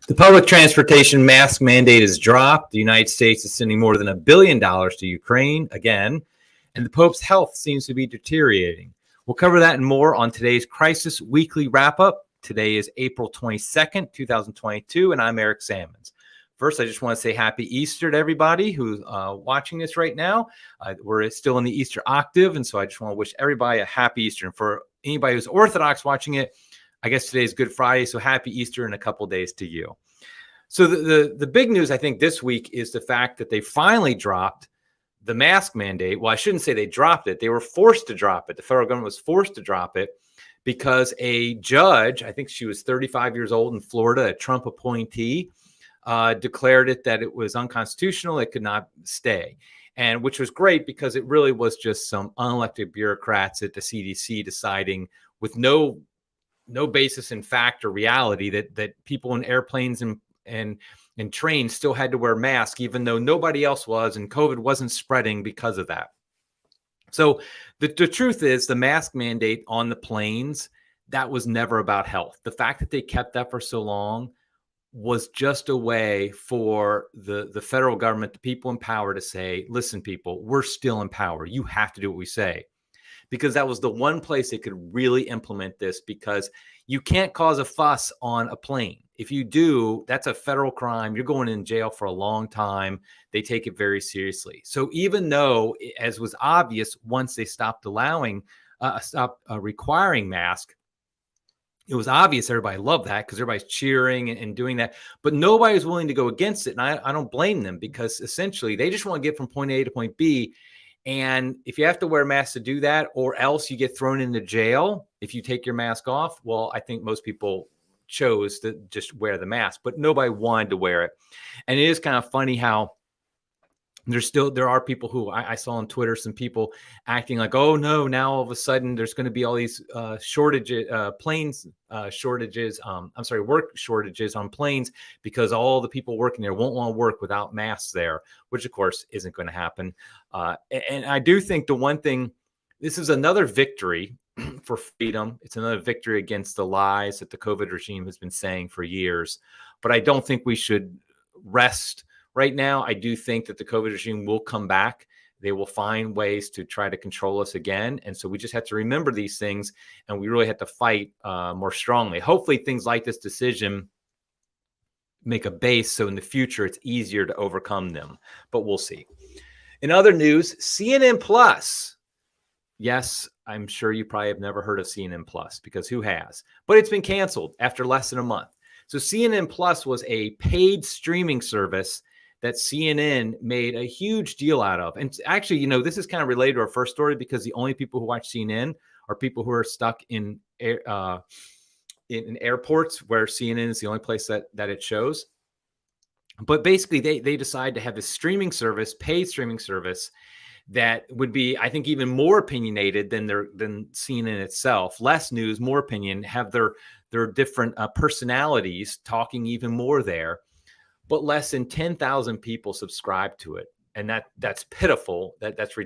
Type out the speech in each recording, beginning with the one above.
The public transportation mask mandate is dropped. The United States is sending more than $1 billion to Ukraine again, and the Pope's health seems to be deteriorating. We'll cover that and more on today's Crisis Weekly Wrap-Up. Today is April 22nd, 2022, and I'm Eric Sammons. First, I just want to say happy Easter to everybody who's watching this right now. We're still in the Easter octave, and so I just want to wish everybody a happy Easter. And for anybody who's Orthodox watching it, I guess today is Good Friday, so happy Easter in a couple days to you. So the big news, I think, this week is the fact that they finally dropped the mask mandate. Well, I shouldn't say they dropped it. They were forced to drop it. The federal government was forced to drop it because a judge, I think she was 35 years old in Florida, a Trump appointee, declared that it was unconstitutional. It could not stay. And which was great because it really was just some unelected bureaucrats at the CDC deciding with no basis in fact or reality that people in airplanes and trains still had to wear masks, even though nobody else was, and COVID wasn't spreading because of that. So the truth is the mask mandate on the planes, that was never about health. The fact that they kept that for so long was just a way for the federal government, the people in power, to say, listen, people, we're still in power. You have to do what we say. Because that was the one place they could really implement this, because you can't cause a fuss on a plane. If you do, that's a federal crime. You're going in jail for a long time. They take it very seriously. So even though, as was obvious, once they stopped requiring masks, it was obvious everybody loved that because everybody's cheering and doing that. But nobody was willing to go against it. And I don't blame them, because essentially they just want to get from point A to point B. And if you have to wear a mask to do that, or else you get thrown into jail if you take your mask off, well, I think most people chose to just wear the mask, but nobody wanted to wear it. And it is kind of funny how there are people who I saw on Twitter, some people acting like, oh no, now all of a sudden there's going to be all these work shortages on planes because all the people working there won't want to work without masks there, which of course isn't going to happen. And I do think the one thing, this is another victory for freedom. It's another victory against the lies that the COVID regime has been saying for years. But I don't think we should rest right now. I do think that the COVID regime will come back. They will find ways to try to control us again. And so we just have to remember these things, and we really have to fight more strongly. Hopefully things like this decision make a base so in the future it's easier to overcome them, but we'll see. In other news, CNN Plus. Yes, I'm sure you probably have never heard of CNN Plus, because who has? But it's been canceled after less than a month. So CNN Plus was a paid streaming service that CNN made a huge deal out of. And actually, this is kind of related to our first story, because the only people who watch CNN are people who are stuck in airports where CNN is the only place that it shows. But basically, they decided to have this streaming service, paid streaming service, that would be, I think, even more opinionated than CNN itself. Less news, more opinion, have their different personalities talking even more there. But less than 10,000 people subscribe to it. And that's pitiful. That's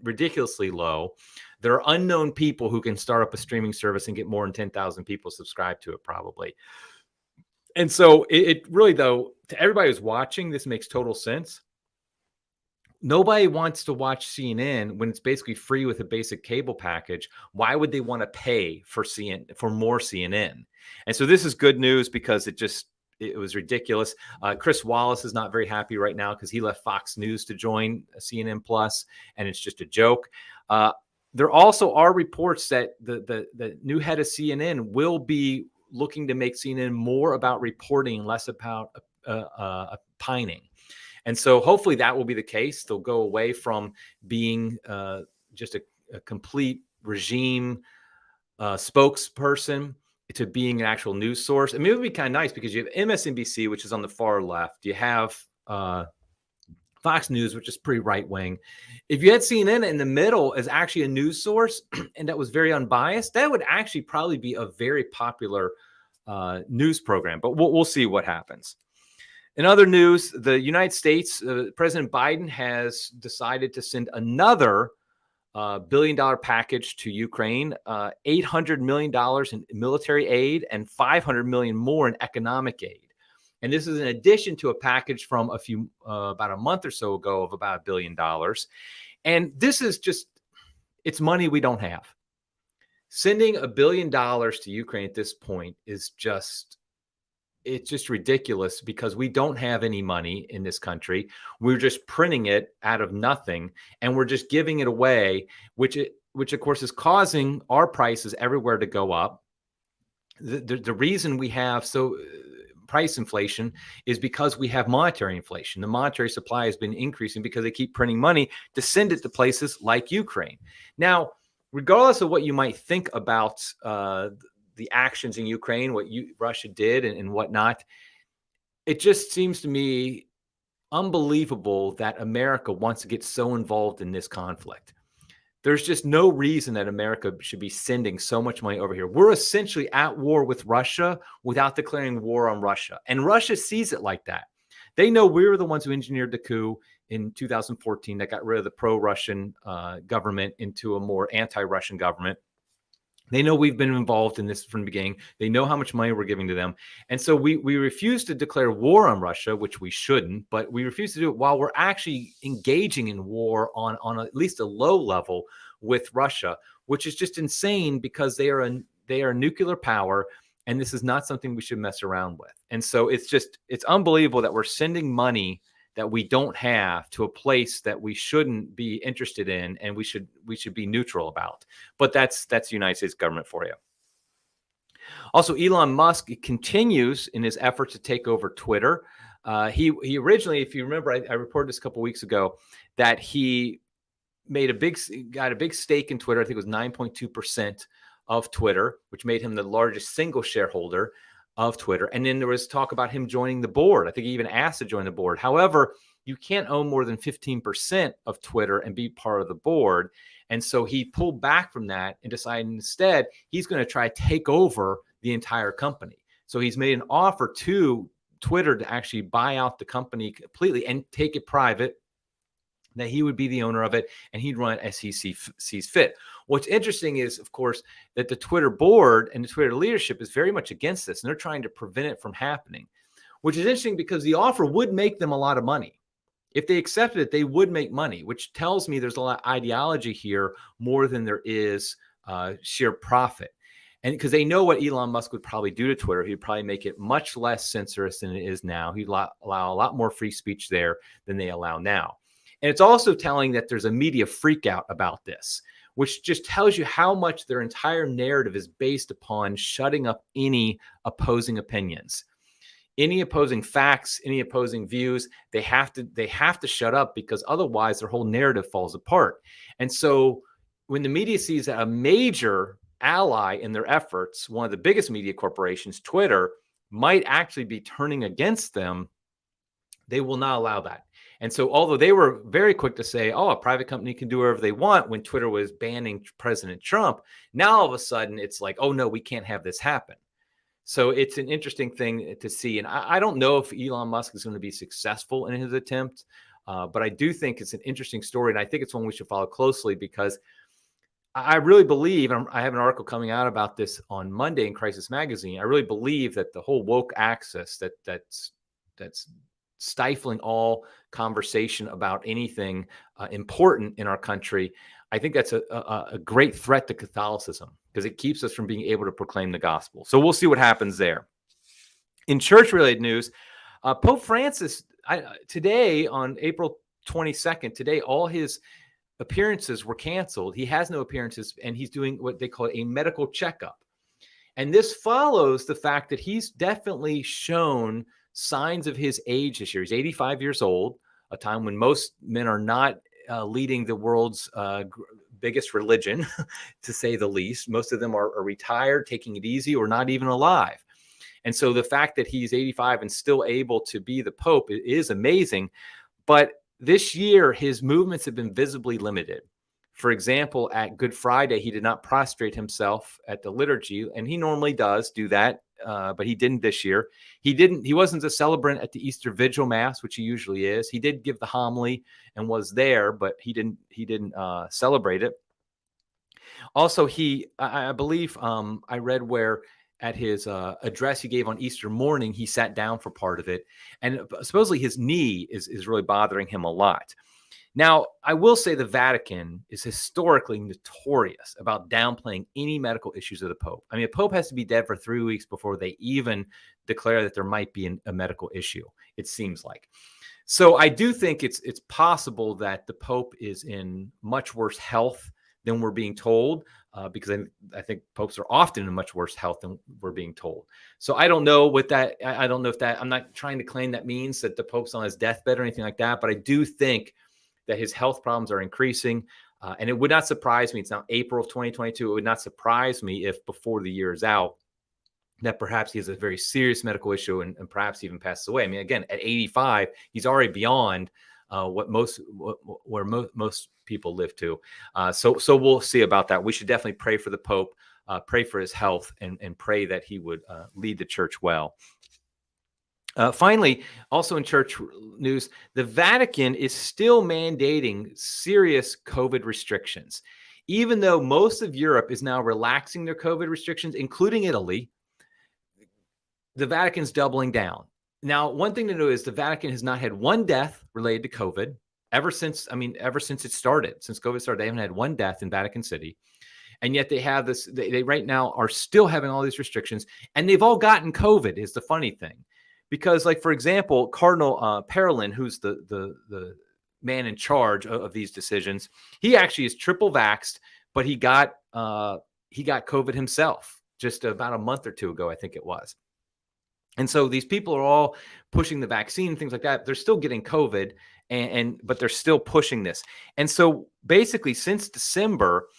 ridiculously low. There are unknown people who can start up a streaming service and get more than 10,000 people subscribed to it, probably. And so it really, though, to everybody who's watching, this makes total sense. Nobody wants to watch CNN when it's basically free with a basic cable package. Why would they want to pay for more CNN? And so this is good news, because it was ridiculous. Chris Wallace is not very happy right now because he left Fox News to join CNN Plus, and it's just a joke. There also are reports that the new head of CNN will be looking to make CNN more about reporting, less about opining. And so hopefully that will be the case. They'll go away from being just a complete regime spokesperson to being an actual news source. I mean, it would be kind of nice, because you have MSNBC, which is on the far left. You have Fox News, which is pretty right wing. If you had CNN in the middle as actually a news source and that was very unbiased, that would actually probably be a very popular news program. But we'll see what happens. In other news, the United States, President Biden has decided to send another $1 billion package to Ukraine, $800 million in military aid, and $500 million more in economic aid. And this is in addition to a package from about a month or so ago of about $1 billion. And this is just, it's money we don't have. Sending $1 billion to Ukraine at this point is just, it's just ridiculous because we don't have any money in this country. We're just printing it out of nothing, and we're just giving it away, which of course is causing our prices everywhere to go up. The reason we have price inflation is because we have monetary inflation. The monetary supply has been increasing because they keep printing money to send it to places like Ukraine. Now, regardless of what you might think about the actions in Ukraine, what Russia did and whatnot, it just seems to me unbelievable that America wants to get so involved in this conflict. There's just no reason that America should be sending so much money over here. We're essentially at war with Russia without declaring war on Russia. And Russia sees it like that. They know we were the ones who engineered the coup in 2014 that got rid of the pro-Russian government into a more anti-Russian government. They know we've been involved in this from the beginning. They know how much money we're giving to them. And so we refuse to declare war on Russia, which we shouldn't, but we refuse to do it while we're actually engaging in war on at least a low level with Russia, which is just insane because they are a nuclear power, and this is not something we should mess around with. And so it's unbelievable that we're sending money that we don't have to a place that we shouldn't be interested in, and we should be neutral about. But that's the United States government for you. Also, Elon Musk continues in his effort to take over Twitter. He originally, if you remember, I reported this a couple weeks ago, that he got a big stake in Twitter. I think it was 9.2% of Twitter, which made him the largest single shareholder of Twitter. And then there was talk about him joining the board. I think he even asked to join the board. However, you can't own more than 15% of Twitter and be part of the board. And so he pulled back from that and decided instead he's going to try to take over the entire company. So he's made an offer to Twitter to actually buy out the company completely and take it private, that he would be the owner of it and he'd run it as he sees fit. What's interesting is, of course, that the Twitter board and the Twitter leadership is very much against this, and they're trying to prevent it from happening, which is interesting because the offer would make them a lot of money. If they accepted it, they would make money, which tells me there's a lot of ideology here more than there is sheer profit. And because they know what Elon Musk would probably do to Twitter, he'd probably make it much less censorious than it is now. He'd allow a lot more free speech there than they allow now. And it's also telling that there's a media freak out about this, which just tells you how much their entire narrative is based upon shutting up any opposing opinions, any opposing facts, any opposing views. They have to shut up because otherwise their whole narrative falls apart. And so when the media sees that a major ally in their efforts, one of the biggest media corporations, Twitter, might actually be turning against them, they will not allow that. And so although they were very quick to say, oh, a private company can do whatever they want when Twitter was banning President Trump, now all of a sudden it's like, oh, no, we can't have this happen. So it's an interesting thing to see. And I don't know if Elon Musk is going to be successful in his attempt, but I do think it's an interesting story. And I think it's one we should follow closely because I really believe, and I have an article coming out about this on Monday in Crisis Magazine, I really believe that the whole woke axis that's stifling all conversation about anything important in our country, I think that's a great threat to Catholicism because it keeps us from being able to proclaim the gospel. So we'll see what happens there. In church-related news, Pope Francis, today on April 22nd, today all his appearances were canceled. He has no appearances, and he's doing what they call a medical checkup. And this follows the fact that he's definitely shown signs of his age this year. He's 85 years old, a time when most men are not leading the world's biggest religion, to say the least. Most of them are retired, taking it easy, or not even alive. And so the fact that he's 85 and still able to be the Pope is amazing. But this year, his movements have been visibly limited. For example, at Good Friday, he did not prostrate himself at the liturgy, and he normally does do that, but he didn't this year. He wasn't a celebrant at the Easter Vigil Mass, which he usually is. He did give the homily and was there, but he didn't celebrate it. Also, I believe I read where at his address he gave on Easter morning, he sat down for part of it, and supposedly his knee is really bothering him a lot. Now, I will say the Vatican is historically notorious about downplaying any medical issues of the Pope. I mean, a Pope has to be dead for 3 weeks before they even declare that there might be a medical issue, it seems like. So I do think it's possible that the Pope is in much worse health than we're being told, because I think popes are often in much worse health than we're being told. So I don't know what that, I don't know if that, I'm not trying to claim that means that the Pope's on his deathbed or anything like that, but I do think that his health problems are increasing. And it would not surprise me. It's now April of 2022. It would not surprise me if before the year is out, that perhaps he has a very serious medical issue and perhaps even passes away. I mean, again, at 85, he's already beyond where most people live to. So we'll see about that. We should definitely pray for the Pope, pray for his health, and pray that he would lead the church well. Finally, also in church news, the Vatican is still mandating serious COVID restrictions. Even though most of Europe is now relaxing their COVID restrictions, including Italy, the Vatican's doubling down. Now, one thing to know is the Vatican has not had one death related to COVID ever since it started. Since COVID started, they haven't had one death in Vatican City. And yet they have this, they right now are still having all these restrictions, and they've all gotten COVID is the funny thing. Because, like, for example, Cardinal Parolin, who's the man in charge of these decisions, he actually is triple vaxxed, but he got COVID himself just about a month or two ago, I think it was. And so these people are all pushing the vaccine, things like that. They're still getting COVID, but they're still pushing this. And so basically, since December,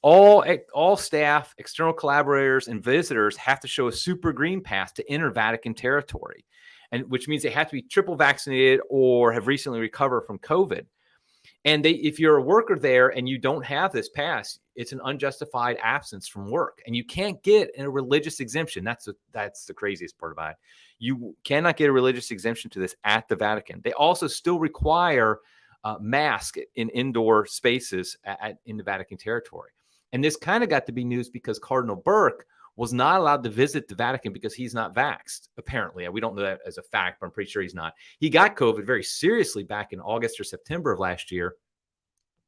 all staff, external collaborators, and visitors have to show a super green pass to enter Vatican territory, and which means they have to be triple vaccinated or have recently recovered from COVID. And if you're a worker there and you don't have this pass, it's an unjustified absence from work, and you can't get a religious exemption. That's the craziest part about it. You cannot get a religious exemption to this at the Vatican. They also still require mask in indoor spaces in the Vatican territory. And this kind of got to be news because Cardinal Burke was not allowed to visit the Vatican because he's not vaxxed, apparently. We don't know that as a fact, but I'm pretty sure he's not. He got COVID very seriously back in August or September of last year.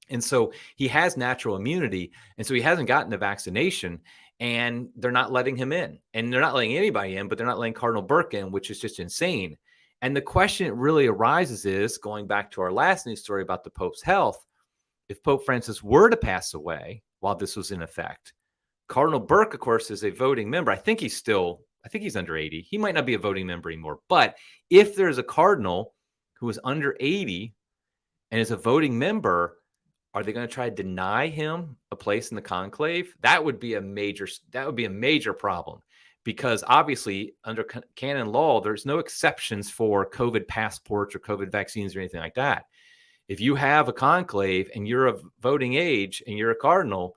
And so he has natural immunity. And so he hasn't gotten the vaccination, and they're not letting him in. And they're not letting anybody in, but they're not letting Cardinal Burke in, which is just insane. And the question that really arises is, going back to our last news story about the Pope's health, if Pope Francis were to pass away while this was in effect, Cardinal Burke, of course, is a voting member. I think he's under 80. He might not be a voting member anymore. But if there's a cardinal who is under 80 and is a voting member, are they going to try to deny him a place in the conclave? That would be a major problem, because obviously under canon law, there's no exceptions for COVID passports or COVID vaccines or anything like that. If you have a conclave and you're of voting age and you're a cardinal,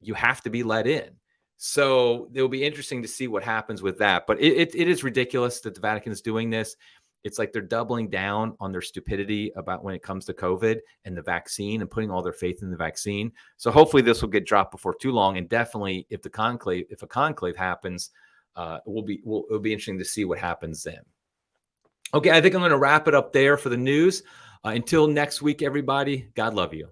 you have to be let in. So it'll be interesting to see what happens with that. But it is ridiculous that the Vatican is doing this. It's like they're doubling down on their stupidity about when it comes to COVID and the vaccine, and putting all their faith in the vaccine. So hopefully this will get dropped before too long. And definitely if a conclave happens, it'll be interesting to see what happens then. Okay, I think I'm going to wrap it up there for the news. Until next week, everybody, God love you.